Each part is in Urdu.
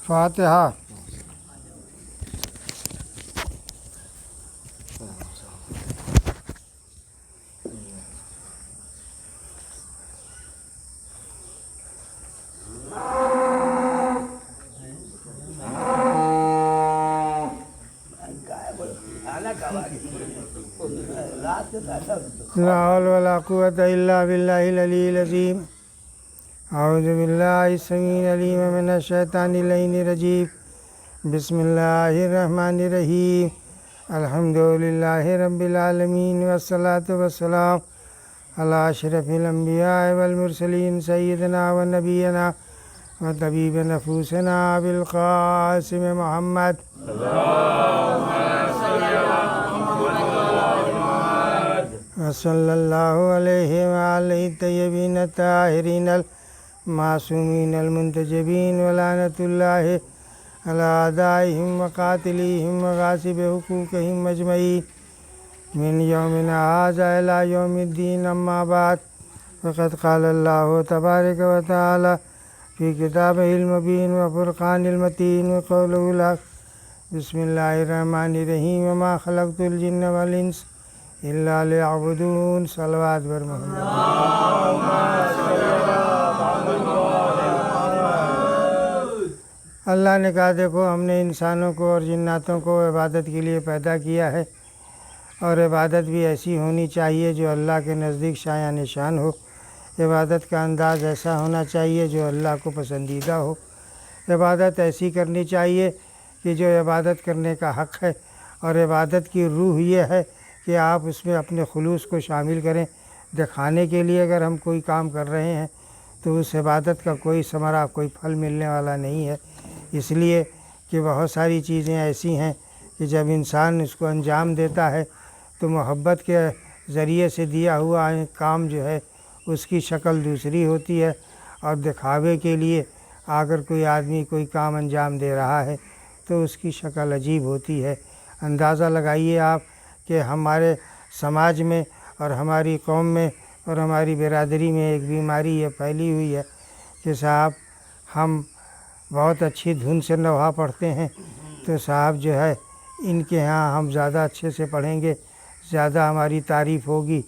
فاتحہ۔ لا حول ولا قوة إلا بالله العلي العظيم۔ أعوذ بالله السميع العليم من الشيطان اللعين الرجيم۔ بسم الله الرحمن الرحيم۔ الحمد لله رب العالمين، والصلاة والسلام على أشرف الأنبياء والمرسلين سيدنا ونبينا وطبيب نفوسنا أبي القاسم محمد وصلى الله عليه وآله الطيبين الطاهرين المعصومين المنتجبين، ولعنة الله على أعدائهم وقاتليهم وغاصب حقوقهم أجمعين من يومنا هذا إلى يوم الدين. أما بعد، فقد قال الله تبارك وتعالى في كتابه المبين وفرقان المتين وقوله الحق. بسم الله الرحمن الرحيم. وما خلقت الجن والإنس إلا ليعبدون. صلوات بر محمد۔ اللہ نے کہا دیکھو ہم نے انسانوں کو اور جناتوں کو عبادت کے لیے پیدا کیا ہے، اور عبادت بھی ایسی ہونی چاہیے جو اللہ کے نزدیک شایان نشان ہو۔ عبادت کا انداز ایسا ہونا چاہیے جو اللہ کو پسندیدہ ہو۔ عبادت ایسی کرنی چاہیے کہ جو عبادت کرنے کا حق ہے، اور عبادت کی روح یہ ہے کہ آپ اس میں اپنے خلوص کو شامل کریں۔ دکھانے کے لیے اگر ہم کوئی کام کر رہے ہیں تو اس عبادت کا کوئی ثمرہ، کوئی پھل ملنے والا نہیں ہے، اس لیے کہ بہت ساری چیزیں ایسی ہیں کہ جب انسان اس کو انجام دیتا ہے تو محبت کے ذریعے سے دیا ہوا کام جو ہے اس کی شکل دوسری ہوتی ہے، اور دکھاوے کے لیے اگر کوئی آدمی کوئی کام انجام دے رہا ہے تو اس کی شکل عجیب ہوتی ہے۔ اندازہ لگائیے آپ کہ ہمارے سماج میں اور ہماری قوم میں اور ہماری برادری میں ایک بیماری یہ پھیلی ہوئی ہے کہ صاحب ہم بہت اچھی دھن سے نوحہ پڑھتے ہیں تو صاحب جو ہے ان کے ہاں ہم زیادہ اچھے سے پڑھیں گے، زیادہ ہماری تعریف ہوگی۔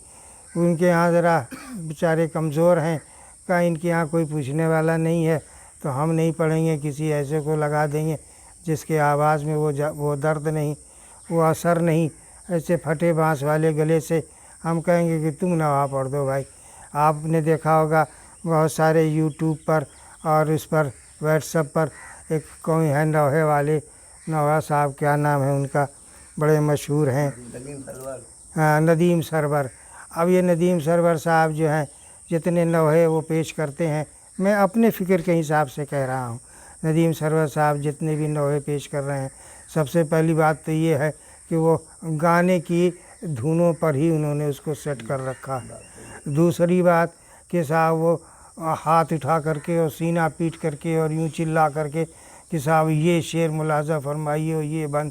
ان کے ہاں ذرا بیچارے کمزور ہیں، کا ان کے ہاں کوئی پوچھنے والا نہیں ہے تو ہم نہیں پڑھیں گے، کسی ایسے کو لگا دیں گے جس کے آواز میں وہ درد نہیں، وہ اثر نہیں، ایسے پھٹے بانس والے گلے سے ہم کہیں گے کہ تم نوحہ پڑھ دو بھائی۔ آپ نے دیکھا ہوگا بہت سارے یوٹیوب پر اور اس پر واٹس ایپ پر ایک کوئی ہے نوحے والے، نوحہ صاحب کیا نام ہے ان کا، بڑے مشہور ہیں، ندیم سرور۔ اب یہ ندیم سرور صاحب جو ہیں جتنے نوحے وہ پیش کرتے ہیں، میں اپنے فکر کے حساب سے کہہ رہا ہوں، ندیم سرور صاحب جتنے بھی نوحے پیش کر رہے ہیں، سب سے پہلی بات تو یہ ہے کہ وہ گانے کی دھنوں پر ہی انہوں نے اس کو سیٹ کر رکھا ہے۔ دوسری بات کہ صاحب وہ ہاتھ اٹھا کر کے اور سینہ پیٹ کر کے اور یوں چلا کر کے کہ صاحب یہ شعر ملاحظہ فرمائیے اور یہ بند،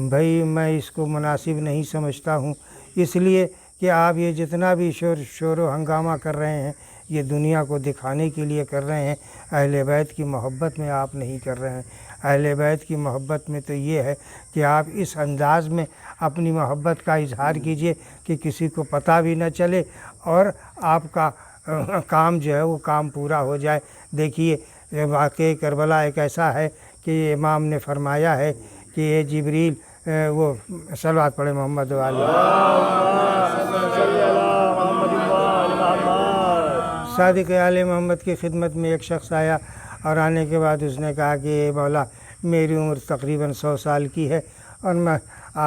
بھائی میں اس کو مناسب نہیں سمجھتا ہوں، اس لیے کہ آپ یہ جتنا بھی شور و ہنگامہ کر رہے ہیں یہ دنیا کو دکھانے کے لیے کر رہے ہیں، اہل بیت کی محبت میں آپ نہیں کر رہے ہیں۔ اہل بیت کی محبت میں تو یہ ہے کہ آپ اس انداز میں اپنی محبت کا اظہار کیجئے کہ کسی کو پتہ بھی نہ چلے اور آپ کا کام جو ہے وہ کام پورا ہو جائے۔ دیکھیے واقعہ کربلا ایک ایسا ہے کہ امام نے فرمایا ہے کہ یہ جبریل وہ صلوات پڑھے محمد والے صادق آل محمد کی خدمت میں ایک شخص آیا، اور آنے کے بعد اس نے کہا کہ اے مولا میری عمر تقریباً 100 سال کی ہے اور میں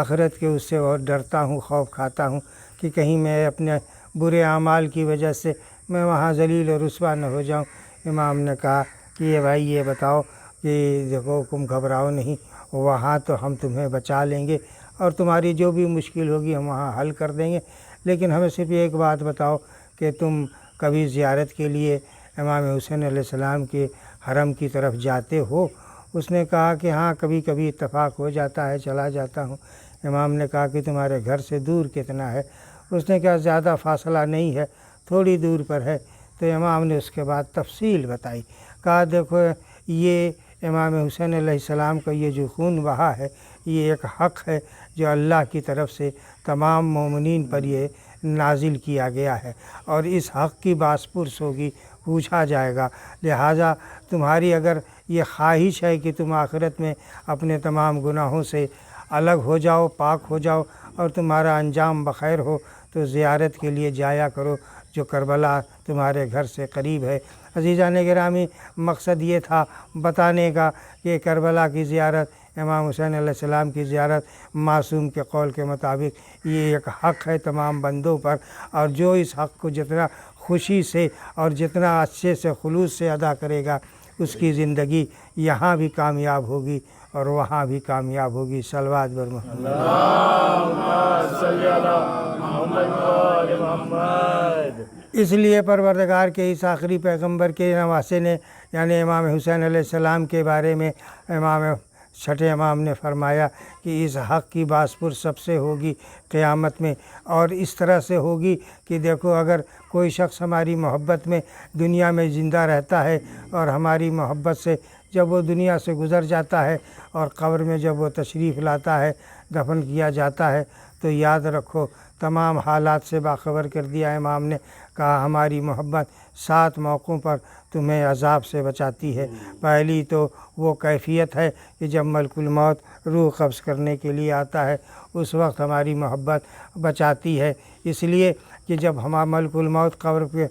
آخرت کے اس سے بہت ڈرتا ہوں، خوف کھاتا ہوں کہ کہیں میں اپنے برے اعمال کی وجہ سے میں وہاں ذلیل و رسوا نہ ہو جاؤں۔ امام نے کہا کہ یہ بھائی یہ بتاؤ کہ دیکھو تم گھبراؤ نہیں، وہاں تو ہم تمہیں بچا لیں گے اور تمہاری جو بھی مشکل ہوگی ہم وہاں حل کر دیں گے، لیکن ہمیں صرف ایک بات بتاؤ کہ تم کبھی زیارت کے لیے امام حسین علیہ السلام کے حرم کی طرف جاتے ہو؟ اس نے کہا کہ ہاں کبھی کبھی اتفاق ہو جاتا ہے، چلا جاتا ہوں۔ امام نے کہا کہ تمہارے گھر سے دور کتنا ہے؟ اس نے کہا زیادہ فاصلہ نہیں ہے، تھوڑی دور پر ہے۔ تو امام نے اس کے بعد تفصیل بتائی، کہا دیکھو یہ امام حسین علیہ السلام کا یہ جو خون بہا ہے یہ ایک حق ہے جو اللہ کی طرف سے تمام مومنین پر یہ نازل کیا گیا ہے، اور اس حق کی باس پرس ہوگی، پوچھا جائے گا۔ لہٰذا تمہاری اگر یہ خواہش ہے کہ تم آخرت میں اپنے تمام گناہوں سے الگ ہو جاؤ، پاک ہو جاؤ اور تمہارا انجام بخیر ہو، تو زیارت کے لیے جایا کرو جو کربلا تمہارے گھر سے قریب ہے۔ عزیزان گرامی، مقصد یہ تھا بتانے کا کہ کربلا کی زیارت، امام حسین علیہ السلام کی زیارت معصوم کے قول کے مطابق یہ ایک حق ہے تمام بندوں پر، اور جو اس حق کو جتنا خوشی سے اور جتنا اچھے سے خلوص سے ادا کرے گا اس کی زندگی یہاں بھی کامیاب ہوگی اور وہاں بھی کامیاب ہوگی۔ صلوات بر محمد۔ اس لیے پروردگار کے اس آخری پیغمبر کے نواسے نے یعنی امام حسین علیہ السلام کے بارے میں امام چھٹے امام نے فرمایا کہ اس حق کی باس پرس سب سے ہوگی قیامت میں، اور اس طرح سے ہوگی کہ دیکھو اگر کوئی شخص ہماری محبت میں دنیا میں زندہ رہتا ہے اور ہماری محبت سے جب وہ دنیا سے گزر جاتا ہے اور قبر میں جب وہ تشریف لاتا ہے، دفن کیا جاتا ہے، تو یاد رکھو تمام حالات سے باخبر کر دیا امام نے، کہا ہماری محبت 7 موقعوں پر تمہیں عذاب سے بچاتی ہے۔ پہلی تو وہ کیفیت ہے کہ جب ملک الموت روح قبض کرنے کے لیے آتا ہے اس وقت ہماری محبت بچاتی ہے، اس لیے کہ جب ہمارا ملک الموت قبر پہ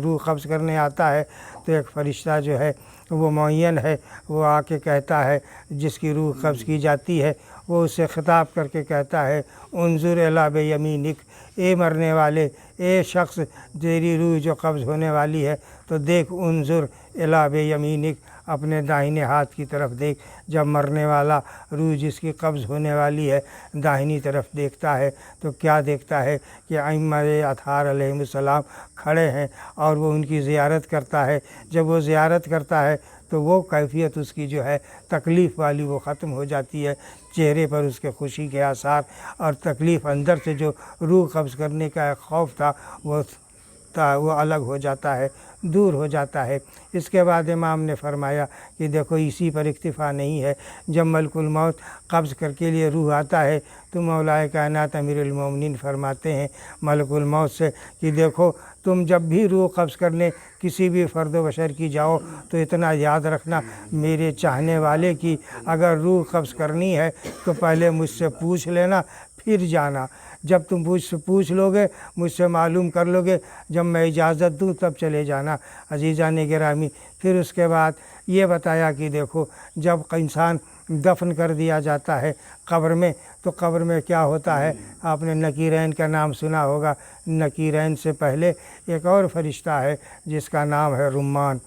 روح قبض کرنے آتا ہے تو ایک فرشتہ جو ہے وہ معین ہے، وہ آ کے کہتا ہے جس کی روح قبض کی جاتی ہے، وہ اسے خطاب کر کے کہتا ہے انظر الی بیمینک، اے مرنے والے، اے شخص تیری روح جو قبض ہونے والی ہے تو دیکھ انظر الی بیمینک، اپنے داہنے ہاتھ کی طرف دیکھ۔ جب مرنے والا روح جس کی قبض ہونے والی ہے داہنی طرف دیکھتا ہے تو کیا دیکھتا ہے کہ ائمہ اطہار علیہ السلام کھڑے ہیں اور وہ ان کی زیارت کرتا ہے۔ جب وہ زیارت کرتا ہے تو وہ کیفیت اس کی جو ہے تکلیف والی وہ ختم ہو جاتی ہے، چہرے پر اس کے خوشی کے آثار، اور تکلیف اندر سے جو روح قبض کرنے کا ایک خوف تھا وہ الگ ہو جاتا ہے، دور ہو جاتا ہے۔ اس کے بعد امام نے فرمایا کہ دیکھو اسی پر اکتفا نہیں ہے، جب ملک الموت قبض کر کے لیے روح آتا ہے تو مولا کائنات امیر المومنین فرماتے ہیں ملک الموت سے کہ دیکھو تم جب بھی روح قبض کرنے کسی بھی فرد و بشر کی جاؤ تو اتنا یاد رکھنا میرے چاہنے والے کی اگر روح قبض کرنی ہے تو پہلے مجھ سے پوچھ لینا پھر جانا، جب تم مجھ سے پوچھ لو گے مجھ سے معلوم کر لو گے، جب میں اجازت دوں تب چلے جانا۔ عزیزان گرامی، پھر اس کے بعد یہ بتایا کہ دیکھو جب انسان دفن کر دیا جاتا ہے قبر میں تو قبر میں کیا ہوتا ہے، آپ نے نکیرین کا نام سنا ہوگا۔ نکیرین سے پہلے ایک اور فرشتہ ہے جس کا نام ہے رمان،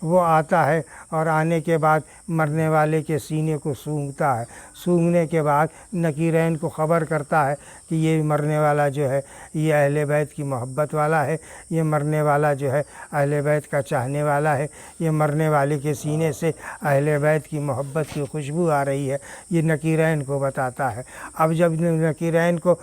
وہ آتا ہے اور آنے کے بعد مرنے والے کے سینے کو سونگھتا ہے، سونگھنے کے بعد نکیرین کو خبر کرتا ہے کہ یہ مرنے والا جو ہے یہ اہل بیت کی محبت والا ہے، یہ مرنے والا جو ہے اہل بیت کا چاہنے والا ہے، یہ مرنے والے کے سینے سے اہل بیت کی محبت کی خوشبو آ رہی ہے، یہ نکیرین کو بتاتا ہے۔ اب جب نکیرین کو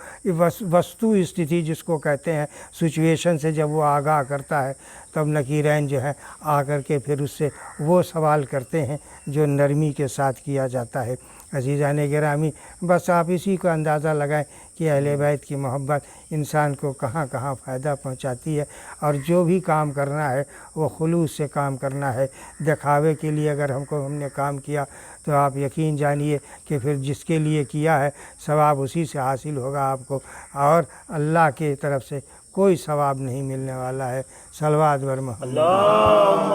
وستو استھتی جس کو کہتے ہیں سچویشن سے جب وہ آگاہ کرتا ہے تب نکیرین جو ہے آ کر کے پھر اس سے وہ سوال کرتے ہیں جو نرمی کے ساتھ کیا جاتا ہے۔ عزیزان گرامی، بس آپ اسی کو اندازہ لگائیں کہ اہل بیت کی محبت انسان کو کہاں کہاں فائدہ پہنچاتی ہے، اور جو بھی کام کرنا ہے وہ خلوص سے کام کرنا ہے۔ دکھاوے کے لیے اگر ہم نے کام کیا تو آپ یقین جانیے کہ پھر جس کے لیے کیا ہے ثواب اسی سے حاصل ہوگا آپ کو، اور اللہ کی طرف سے کوئی ثواب نہیں ملنے والا ہے۔ صلوات بر محمد۔ اللہم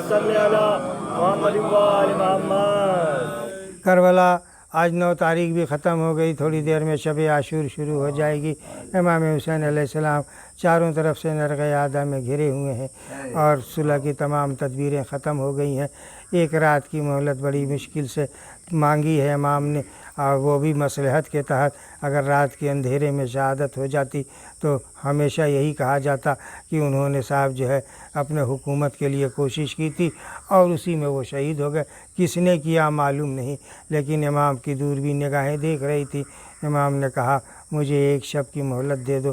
صلی علی محمد و آل محمد۔ کربلا آج 9 تاریخ بھی ختم ہو گئی، تھوڑی دیر میں شب عاشور شروع ہو جائے گی۔ امام حسین علیہ السلام چاروں طرف سے نرغ اعدام میں گھرے ہوئے ہیں اور صلح کی تمام تدبیریں ختم ہو گئی ہیں۔ ایک رات کی مہلت بڑی مشکل سے مانگی ہے امام نے، اور وہ بھی مصلحت کے تحت۔ اگر رات کے اندھیرے میں شہادت ہو جاتی تو ہمیشہ یہی کہا جاتا کہ انہوں نے صاحب جو ہے اپنے حکومت کے لیے کوشش کی تھی اور اسی میں وہ شہید ہو گئے، کس نے کیا معلوم نہیں، لیکن امام کی دوربین نگاہیں دیکھ رہی تھی۔ امام نے کہا مجھے ایک شب کی مہلت دے دو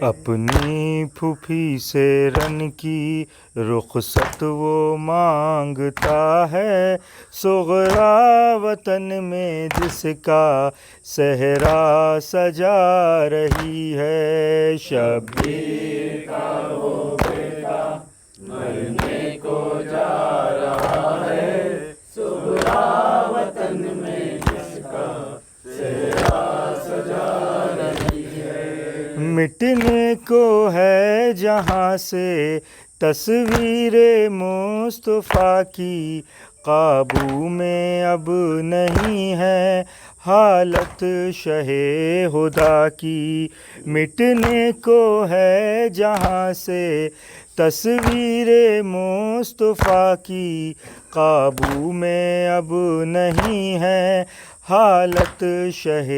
اپنی پھوپھی سے رن کی رخصت وہ مانگتا ہے، صغرا وطن میں جس کا صحرا سجا رہی ہے۔ شبیر کا وہ بیٹا مرنے کو جا رہا ہے، صغرا وطن میں جس کا صحرا سجا رہی ہے۔ مٹنے کو ہے جہاں سے تصویر مصطفیٰ کی، قابو میں اب نہیں ہے حالت شہ خدا کی۔ مٹنے کو ہے جہاں سے تصویر مصطفیٰ کی، قابو میں اب نہیں ہے حالت شہ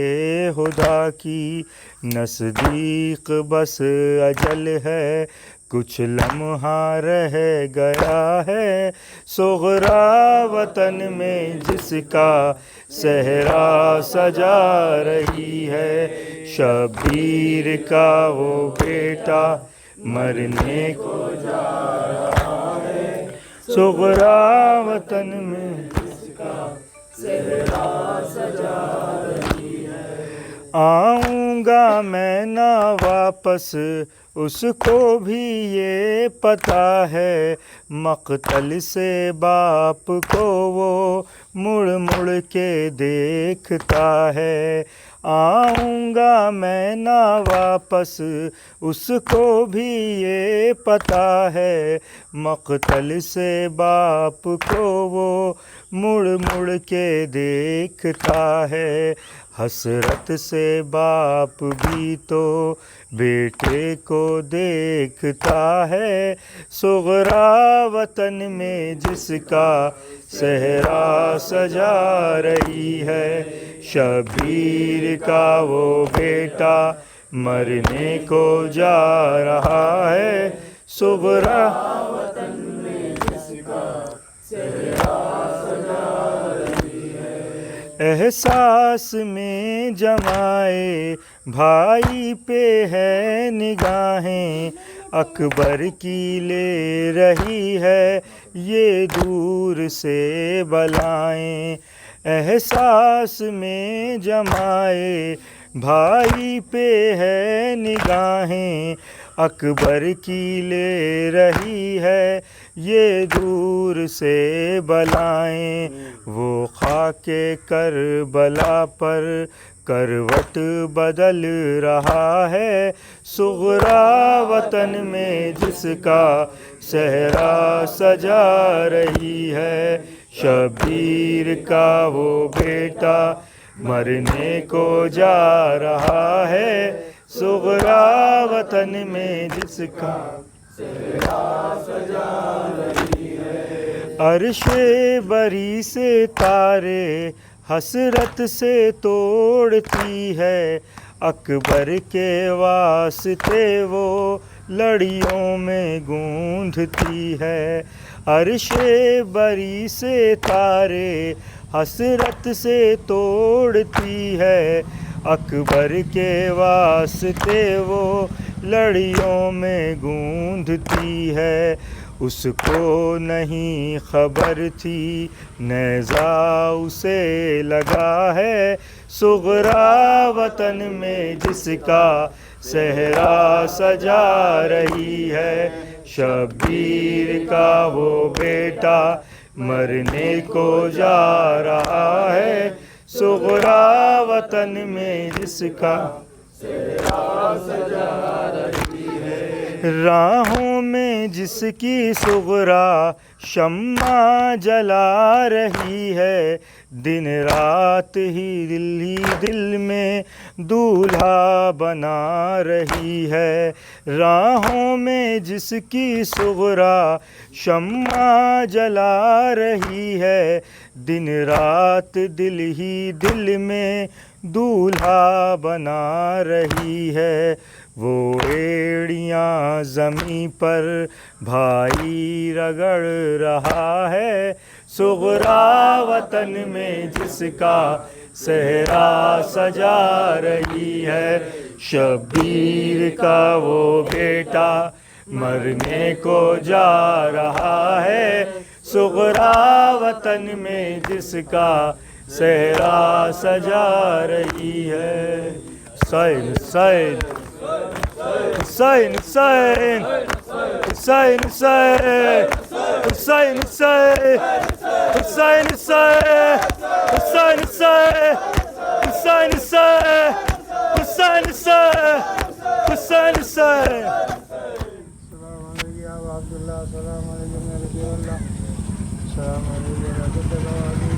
خدا کی۔ نزدیک بس اجل ہے، کچھ لمحہ رہ گیا ہے، صغرا وطن میں جس کا صحرا سجا رہی ہے۔ شبیر کا وہ بیٹا مرنے کو جا رہا ہے، صغرا وطن میں جس کا صحرا سجا رہی ہے۔ آؤں گا میں نہ واپس اس کو بھی یہ پتہ ہے، مقتل سے باپ کو وہ مڑ مڑ کے دیکھتا ہے۔ آؤں گا میں نہ واپس اس کو بھی یہ پتہ ہے، مقتل سے باپ کو وہ مڑ مڑ کے دیکھتا ہے۔ حسرت سے باپ بھی تو بیٹے کو دیکھتا ہے، صغرا وطن میں جس کا صحرا سجا رہی ہے۔ شبیر کا وہ بیٹا مرنے کو جا رہا ہے، صغرا وطن میں جس کا صحرا سجا رہی ہے۔ احساس میں جمائے بھائی پہ ہے نگاہیں، اکبر کی لے رہی ہے یہ دور سے بلائیں۔ احساس میں جمائے بھائی پہ ہے نگاہیں، اکبر کی لے رہی ہے یہ دور سے بلائیں۔ وہ خاک کربلا پر کروٹ بدل رہا ہے، صغرا وطن میں جس کا صحرا سجا رہی ہے۔ شبیر کا وہ بیٹا مرنے کو جا رہا ہے، صغرا وطن میں جس کا صحرا سجا رہی ہے۔ عرش بری سے تارے حسرت سے توڑتی ہے، اکبر کے واسطے وہ لڑیوں میں گونجتی ہے۔ عرش بری سے تارے حسرت سے توڑتی ہے، اکبر کے واسطے وہ لڑیوں میں گونجتی ہے۔ اس کو نہیں خبر تھی نیزہ اسے لگا ہے، صغرا وطن میں جس کا صحرا سجا رہی ہے۔ شبیر کا وہ بیٹا مرنے کو جا رہا ہے، صغرا وطن میں جس کا صحرا سجا رہی ہے۔ راہوں میں جس کی صغرا شمع جلا رہی ہے، دن رات ہی دل میں دولہا بنا رہی ہے۔ راہوں میں جس کی صغرا شمع جلا رہی ہے، دن رات دل میں دولہا بنا رہی ہے۔ وہ ایڑیاں زمیں پر بھائی رگڑ رہا ہے، صغرا وطن میں جس کا صحرا سجا رہی ہے۔ شبیر کا وہ بیٹا مرنے کو جا رہا ہے، صغرا وطن میں جس کا صحرا سجا رہی ہے۔ حسین حسین حسین حسین حسین حسین حسین حسین حسین حسین حسین حسین حسین حسین حسین۔ السلام علیکم یا عبداللہ، السلام علیکم یا رسول اللہ، السلام علیکم یا رسول اللہ۔